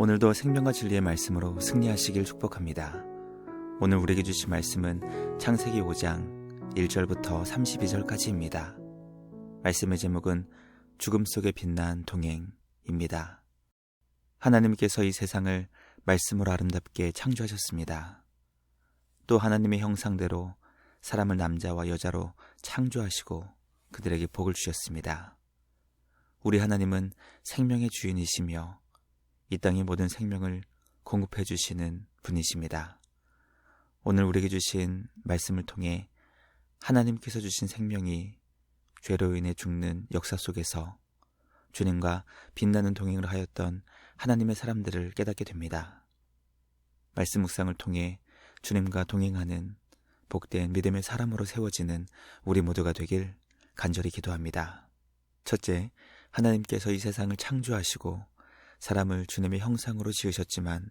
오늘도 생명과 진리의 말씀으로 승리하시길 축복합니다. 오늘 우리에게 주신 말씀은 창세기 5장 1절부터 32절까지입니다. 말씀의 제목은 죽음 속에 빛난 동행입니다. 하나님께서 이 세상을 말씀으로 아름답게 창조하셨습니다. 또 하나님의 형상대로 사람을 남자와 여자로 창조하시고 그들에게 복을 주셨습니다. 우리 하나님은 생명의 주인이시며 이 땅의 모든 생명을 공급해 주시는 분이십니다. 오늘 우리에게 주신 말씀을 통해 하나님께서 주신 생명이 죄로 인해 죽는 역사 속에서 주님과 빛나는 동행을 하였던 하나님의 사람들을 깨닫게 됩니다. 말씀 묵상을 통해 주님과 동행하는 복된 믿음의 사람으로 세워지는 우리 모두가 되길 간절히 기도합니다. 첫째, 하나님께서 이 세상을 창조하시고 사람을 주님의 형상으로 지으셨지만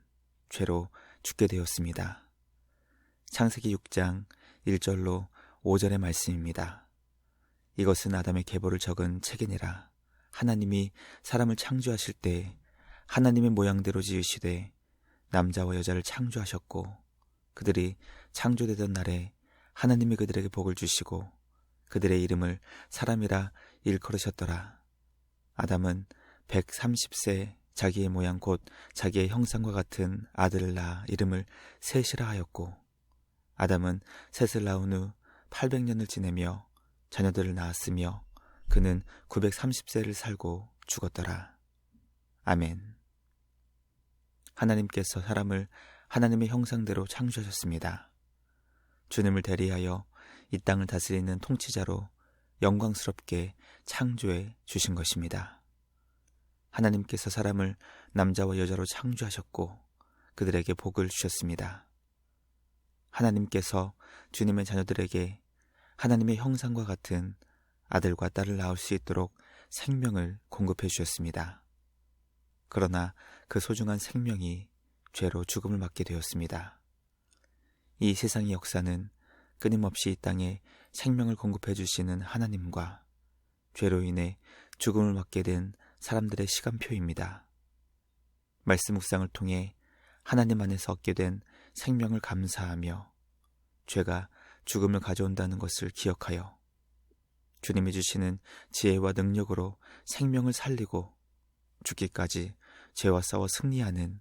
죄로 죽게 되었습니다. 창세기 6장 1절로 5절의 말씀입니다. 이것은 아담의 계보를 적은 책이니라. 하나님이 사람을 창조하실 때 하나님의 모양대로 지으시되 남자와 여자를 창조하셨고 그들이 창조되던 날에 하나님이 그들에게 복을 주시고 그들의 이름을 사람이라 일컬으셨더라. 아담은 130세 자기의 모양 곧 자기의 형상과 같은 아들을 낳아 이름을 셋이라 하였고 아담은 셋을 낳은 후 800년을 지내며 자녀들을 낳았으며 그는 930세를 살고 죽었더라. 아멘. 하나님께서 사람을 하나님의 형상대로 창조하셨습니다. 주님을 대리하여 이 땅을 다스리는 통치자로 영광스럽게 창조해 주신 것입니다. 하나님께서 사람을 남자와 여자로 창조하셨고 그들에게 복을 주셨습니다. 하나님께서 주님의 자녀들에게 하나님의 형상과 같은 아들과 딸을 낳을 수 있도록 생명을 공급해 주셨습니다. 그러나 그 소중한 생명이 죄로 죽음을 맞게 되었습니다. 이 세상의 역사는 끊임없이 이 땅에 생명을 공급해 주시는 하나님과 죄로 인해 죽음을 맞게 된 사람들의 시간표입니다. 말씀 묵상을 통해 하나님 안에서 얻게 된 생명을 감사하며 죄가 죽음을 가져온다는 것을 기억하여 주님이 주시는 지혜와 능력으로 생명을 살리고 죽기까지 죄와 싸워 승리하는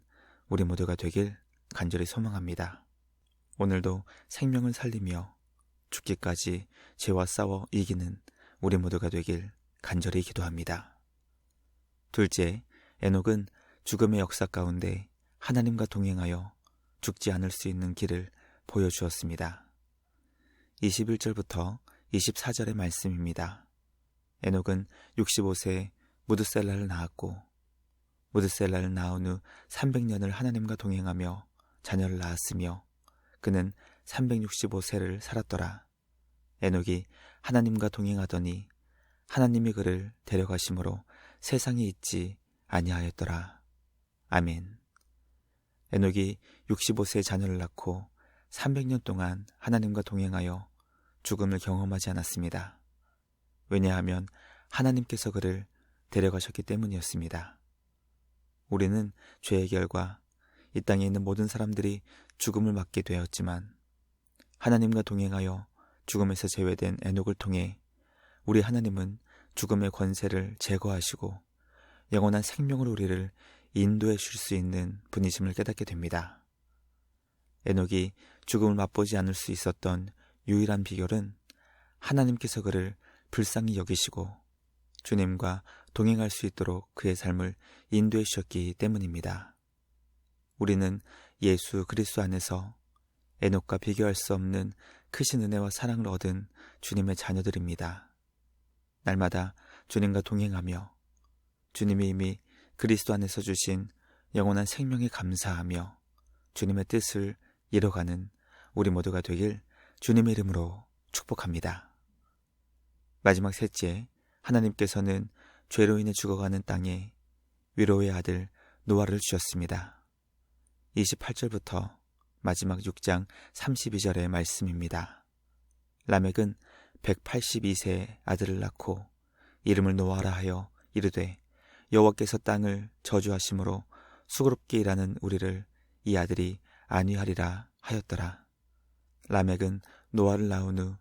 우리 모두가 되길 간절히 소망합니다. 오늘도 생명을 살리며 죽기까지 죄와 싸워 이기는 우리 모두가 되길 간절히 기도합니다. 둘째, 에녹은 죽음의 역사 가운데 하나님과 동행하여 죽지 않을 수 있는 길을 보여주었습니다. 21절부터 24절의 말씀입니다. 에녹은 65세에 무드셀라를 낳았고 무드셀라를 낳은 후 300년을 하나님과 동행하며 자녀를 낳았으며 그는 365세를 살았더라. 에녹이 하나님과 동행하더니 하나님이 그를 데려가심으로 세상에 있지 아니하였더라. 아멘. 에녹이 65세에 자녀를 낳고 300년 동안 하나님과 동행하여 죽음을 경험하지 않았습니다. 왜냐하면 하나님께서 그를 데려가셨기 때문이었습니다. 우리는 죄의 결과 이 땅에 있는 모든 사람들이 죽음을 맞게 되었지만 하나님과 동행하여 죽음에서 제외된 에녹을 통해 우리 하나님은 죽음의 권세를 제거하시고 영원한 생명으로 우리를 인도해 주실 수 있는 분이심을 깨닫게 됩니다. 에녹이 죽음을 맛보지 않을 수 있었던 유일한 비결은 하나님께서 그를 불쌍히 여기시고 주님과 동행할 수 있도록 그의 삶을 인도해 주셨기 때문입니다. 우리는 예수 그리스도 안에서 에녹과 비교할 수 없는 크신 은혜와 사랑을 얻은 주님의 자녀들입니다. 날마다 주님과 동행하며 주님이 이미 그리스도 안에서 주신 영원한 생명에 감사하며 주님의 뜻을 이뤄가는 우리 모두가 되길 주님의 이름으로 축복합니다. 마지막 셋째, 하나님께서는 죄로 인해 죽어가는 땅에 위로의 아들 노아를 주셨습니다. 28절부터 마지막 6장 32절의 말씀입니다. 라멕은 182세의 아들을 낳고 이름을 노아라 하여 이르되 여호와께서 땅을 저주하심으로 수고롭게 일하는 우리를 이 아들이 안위하리라 하였더라. 라멕은 노아를 낳은 후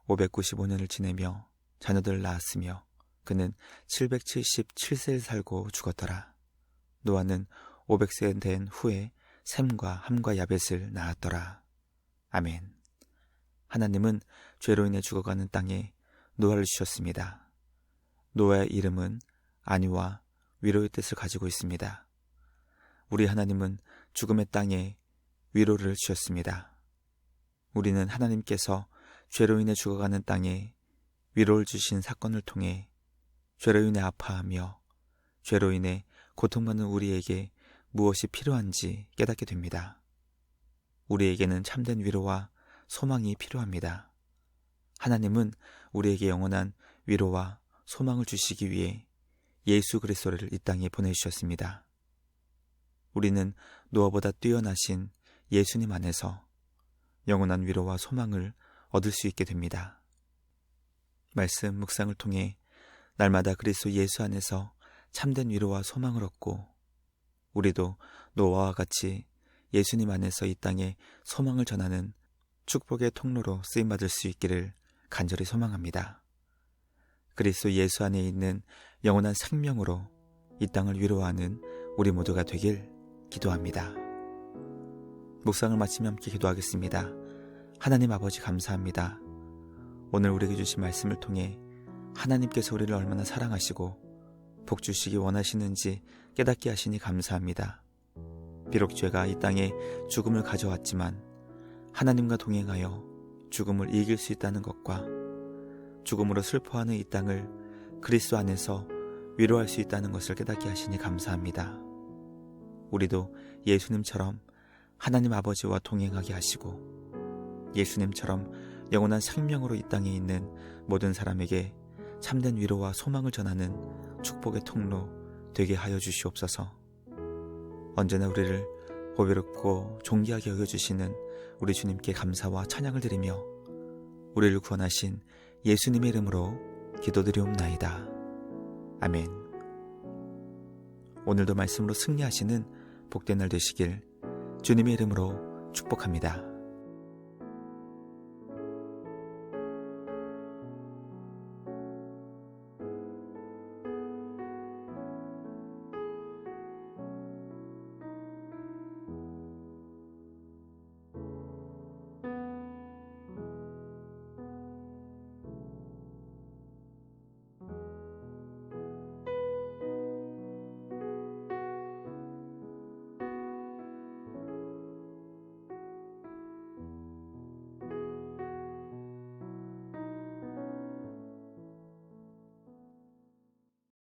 595년을 지내며 자녀들을 낳았으며 그는 777세를 살고 죽었더라. 노아는 500세 된 후에 셈과 함과 야벳을 낳았더라. 아멘. 하나님은 죄로 인해 죽어가는 땅에 노아를 주셨습니다. 노아의 이름은 안위와 위로의 뜻을 가지고 있습니다. 우리 하나님은 죽음의 땅에 위로를 주셨습니다. 우리는 하나님께서 죄로 인해 죽어가는 땅에 위로를 주신 사건을 통해 죄로 인해 아파하며 죄로 인해 고통받는 우리에게 무엇이 필요한지 깨닫게 됩니다. 우리에게는 참된 위로와 소망이 필요합니다. 하나님은 우리에게 영원한 위로와 소망을 주시기 위해 예수 그리스도를 이 땅에 보내주셨습니다. 우리는 노아보다 뛰어나신 예수님 안에서 영원한 위로와 소망을 얻을 수 있게 됩니다. 말씀 묵상을 통해 날마다 그리스도 예수 안에서 참된 위로와 소망을 얻고 우리도 노아와 같이 예수님 안에서 이 땅에 소망을 전하는 축복의 통로로 쓰임받을 수 있기를 간절히 소망합니다. 그리스도 예수 안에 있는 영원한 생명으로 이 땅을 위로하는 우리 모두가 되길 기도합니다. 묵상을 마치며 함께 기도하겠습니다. 하나님 아버지 감사합니다. 오늘 우리에게 주신 말씀을 통해 하나님께서 우리를 얼마나 사랑하시고 복 주시기 원하시는지 깨닫게 하시니 감사합니다. 비록 죄가 이 땅에 죽음을 가져왔지만 하나님과 동행하여 죽음을 이길 수 있다는 것과 죽음으로 슬퍼하는 이 땅을 그리스도 안에서 위로할 수 있다는 것을 깨닫게 하시니 감사합니다. 우리도 예수님처럼 하나님 아버지와 동행하게 하시고 예수님처럼 영원한 생명으로 이 땅에 있는 모든 사람에게 참된 위로와 소망을 전하는 축복의 통로 되게 하여 주시옵소서. 언제나 우리를 보배롭고 존귀하게 여겨주시는 우리 주님께 감사와 찬양을 드리며 우리를 구원하신 예수님의 이름으로 기도드리옵나이다. 아멘. 오늘도 말씀으로 승리하시는 복된 날 되시길 주님의 이름으로 축복합니다.